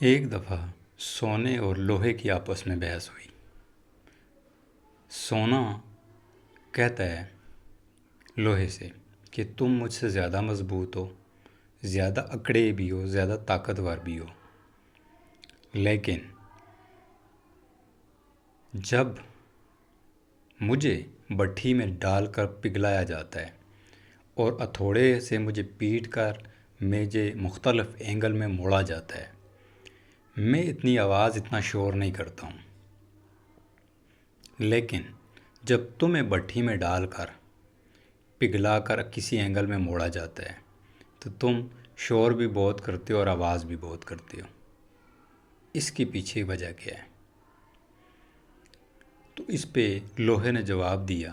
ایک دفعہ سونے اور لوہے کی آپس میں بحث ہوئی۔ سونا کہتا ہے لوہے سے کہ تم مجھ سے زیادہ مضبوط ہو، زیادہ اکڑے بھی ہو، زیادہ طاقتور بھی ہو، لیکن جب مجھے بٹھی میں ڈال کر پگھلایا جاتا ہے اور ہتھوڑے سے مجھے پیٹ کر مجھے مختلف اینگل میں موڑا جاتا ہے، میں اتنی آواز، اتنا شور نہیں کرتا ہوں، لیکن جب تمہیں بٹھی میں ڈال کر پگھلا کر کسی اینگل میں موڑا جاتا ہے تو تم شور بھی بہت کرتے ہو اور آواز بھی بہت کرتے ہو۔ اس کے پیچھے وجہ کیا ہے؟ تو اس پہ لوہے نے جواب دیا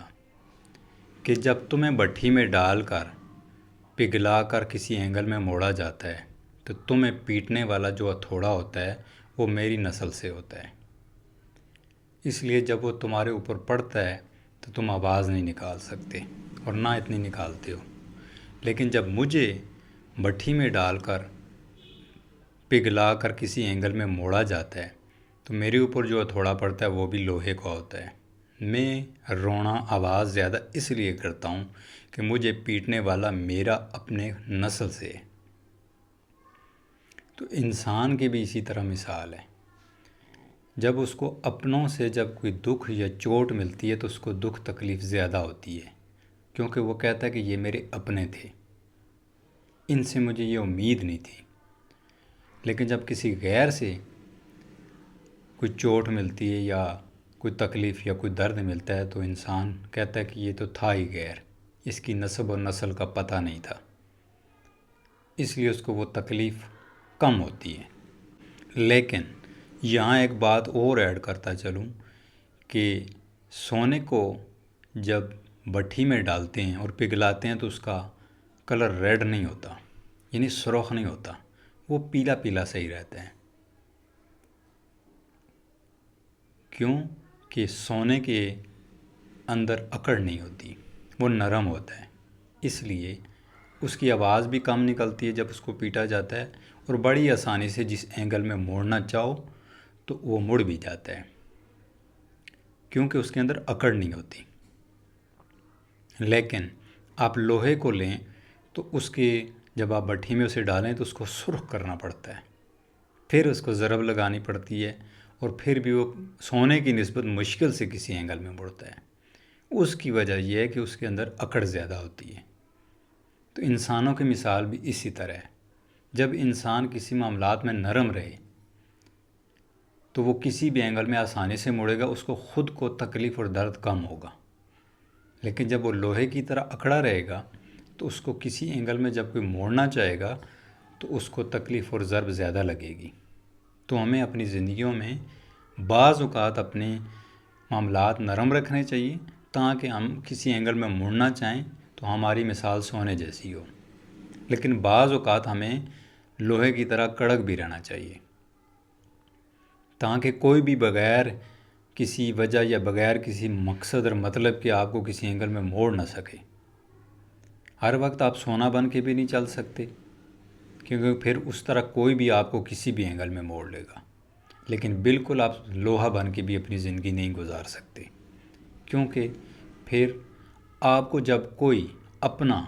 کہ جب تمہیں بٹھی میں ڈال کر پگھلا کر کسی اینگل میں موڑا جاتا ہے تو تمہیں پیٹنے والا جو ہتھوڑا ہوتا ہے وہ میری نسل سے ہوتا ہے، اس لیے جب وہ تمہارے اوپر پڑتا ہے تو تم آواز نہیں نکال سکتے اور نہ اتنی نکالتے ہو، لیکن جب مجھے بٹھی میں ڈال کر پگھلا کر کسی اینگل میں موڑا جاتا ہے تو میرے اوپر جو ہتھوڑا پڑتا ہے وہ بھی لوہے کا ہوتا ہے۔ میں رونا آواز زیادہ اس لیے کرتا ہوں کہ مجھے پیٹنے والا میرا اپنے نسل سے ہے۔ تو انسان کی بھی اسی طرح مثال ہے، جب اس کو اپنوں سے جب کوئی دکھ یا چوٹ ملتی ہے تو اس کو دکھ تکلیف زیادہ ہوتی ہے، کیونکہ وہ کہتا ہے کہ یہ میرے اپنے تھے، ان سے مجھے یہ امید نہیں تھی۔ لیکن جب کسی غیر سے کوئی چوٹ ملتی ہے یا کوئی تکلیف یا کوئی درد ملتا ہے تو انسان کہتا ہے کہ یہ تو تھا ہی غیر، اس کی نسب و نسل کا پتہ نہیں تھا، اس لیے اس کو وہ تکلیف کم ہوتی ہے۔ لیکن یہاں ایک بات اور ایڈ کرتا چلوں کہ سونے کو جب بٹھی میں ڈالتے ہیں اور پگھلاتے ہیں تو اس کا کلر ریڈ نہیں ہوتا، یعنی سرخ نہیں ہوتا، وہ پیلا پیلا صحیح رہتا ہے۔ کیوں کہ سونے کے اندر اکڑ نہیں ہوتی، وہ نرم ہوتا ہے، اس لیے اس کی آواز بھی کم نکلتی ہے جب اس کو پیٹا جاتا ہے، اور بڑی آسانی سے جس اینگل میں موڑنا چاہو تو وہ مڑ بھی جاتا ہے، کیونکہ اس کے اندر اکڑ نہیں ہوتی۔ لیکن آپ لوہے کو لیں تو اس کے جب آپ بٹھی میں اسے ڈالیں تو اس کو سرخ کرنا پڑتا ہے، پھر اس کو ضرب لگانی پڑتی ہے، اور پھر بھی وہ سونے کی نسبت مشکل سے کسی اینگل میں مڑتا ہے۔ اس کی وجہ یہ ہے کہ اس کے اندر اکڑ زیادہ ہوتی ہے۔ تو انسانوں کی مثال بھی اسی طرح ہے، جب انسان کسی معاملات میں نرم رہے تو وہ کسی بھی اینگل میں آسانی سے مڑے گا، اس کو خود کو تکلیف اور درد کم ہوگا، لیکن جب وہ لوہے کی طرح اکڑا رہے گا تو اس کو کسی اینگل میں جب کوئی موڑنا چاہے گا تو اس کو تکلیف اور ضرب زیادہ لگے گی۔ تو ہمیں اپنی زندگیوں میں بعض اوقات اپنے معاملات نرم رکھنے چاہیے تاکہ ہم کسی اینگل میں مڑنا چاہیں تو ہماری مثال سونے جیسی ہو، لیکن بعض اوقات ہمیں لوہے کی طرح کڑک بھی رہنا چاہیے تاکہ کوئی بھی بغیر کسی وجہ یا بغیر کسی مقصد اور مطلب کہ آپ کو کسی اینگل میں موڑ نہ سکے۔ ہر وقت آپ سونا بن کے بھی نہیں چل سکتے، کیونکہ پھر اس طرح کوئی بھی آپ کو کسی بھی اینگل میں موڑ لے گا، لیکن بالکل آپ لوہا بن کے بھی اپنی زندگی نہیں گزار سکتے، کیونکہ پھر آپ کو جب کوئی اپنا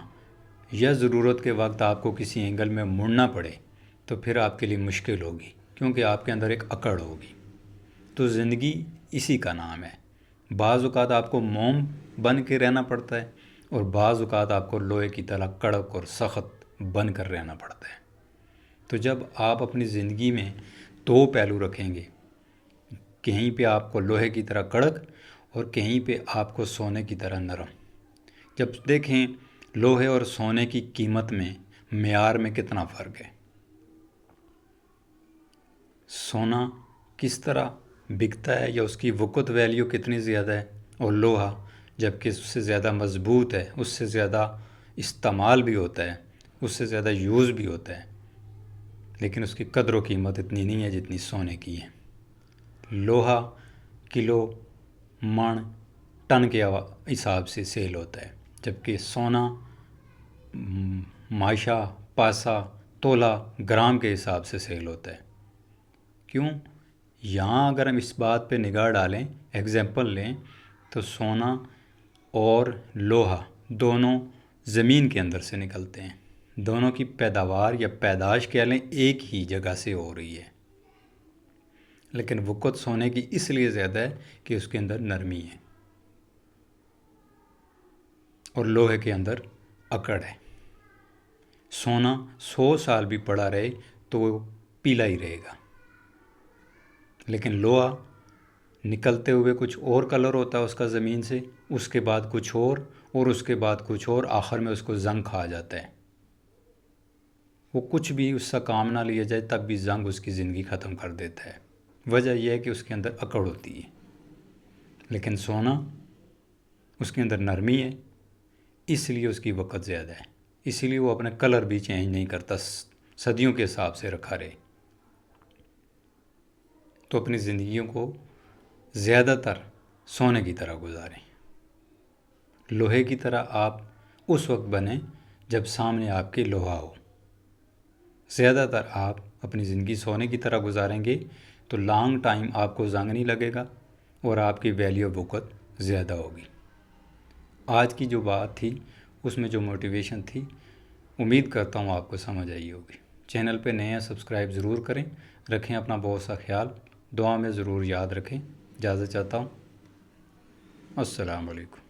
یا ضرورت کے وقت آپ کو کسی اینگل میں مڑنا پڑے تو پھر آپ کے لیے مشکل ہوگی، کیونکہ آپ کے اندر ایک اکڑ ہوگی۔ تو زندگی اسی کا نام ہے، بعض اوقات آپ کو موم بن کے رہنا پڑتا ہے اور بعض اوقات آپ کو لوہے کی طرح کڑک اور سخت بن کر رہنا پڑتا ہے۔ تو جب آپ اپنی زندگی میں دو پہلو رکھیں گے، کہیں پہ آپ کو لوہے کی طرح کڑک اور کہیں پہ آپ کو سونے کی طرح نرم، جب دیکھیں لوہے اور سونے کی قیمت میں، معیار میں کتنا فرق ہے۔ سونا کس طرح بکتا ہے یا اس کی وقت ویلیو کتنی زیادہ ہے، اور لوہا جبکہ اس سے زیادہ مضبوط ہے، اس سے زیادہ استعمال بھی ہوتا ہے، اس سے زیادہ یوز بھی ہوتا ہے، لیکن اس کی قدر و قیمت اتنی نہیں ہے جتنی سونے کی ہے۔ لوہا کلو، من، ٹن کے حساب سے سیل ہوتا ہے، جبکہ سونا ماشا، پاسا، تولہ، گرام کے حساب سے سیل ہوتا ہے۔ کیوں؟ یہاں اگر ہم اس بات پہ نگاہ ڈالیں، ایگزامپل لیں، تو سونا اور لوہا دونوں زمین کے اندر سے نکلتے ہیں، دونوں کی پیداوار یا پیدائش کہہ لیں ایک ہی جگہ سے ہو رہی ہے، لیکن وقت سونے کی اس لیے زیادہ ہے کہ اس کے اندر نرمی ہے اور لوہے کے اندر اکڑ ہے۔ سونا 100 سال بھی پڑا رہے تو وہ پیلا ہی رہے گا، لیکن لوہا نکلتے ہوئے کچھ اور کلر ہوتا ہے اس کا زمین سے، اس کے بعد کچھ اور اس کے بعد کچھ اور، آخر میں اس کو زنگ کھا جاتا ہے۔ وہ کچھ بھی اس کا کام نہ لیا جائے تب بھی زنگ اس کی زندگی ختم کر دیتا ہے۔ وجہ یہ ہے کہ اس کے اندر اکڑ ہوتی ہے، لیکن سونا اس کے اندر نرمی ہے، اس لیے اس کی وقت زیادہ ہے، اسی لیے وہ اپنے کلر بھی چینج نہیں کرتا، صدیوں کے حساب سے رکھا رہے۔ تو اپنی زندگیوں کو زیادہ تر سونے کی طرح گزاریں، لوہے کی طرح آپ اس وقت بنیں جب سامنے آپ کے لوہا ہو۔ زیادہ تر آپ اپنی زندگی سونے کی طرح گزاریں گے تو لانگ ٹائم آپ کو زنگ نہیں لگے گا اور آپ کی ویلیو آف وقت زیادہ ہوگی۔ آج کی جو بات تھی اس میں جو موٹیویشن تھی، امید کرتا ہوں آپ کو سمجھ آئی ہوگی۔ چینل پہ نئے ہیں، سبسکرائب ضرور کریں، رکھیں اپنا بہت سا خیال، دعا میں ضرور یاد رکھیں۔ اجازت چاہتا ہوں، السلام علیکم۔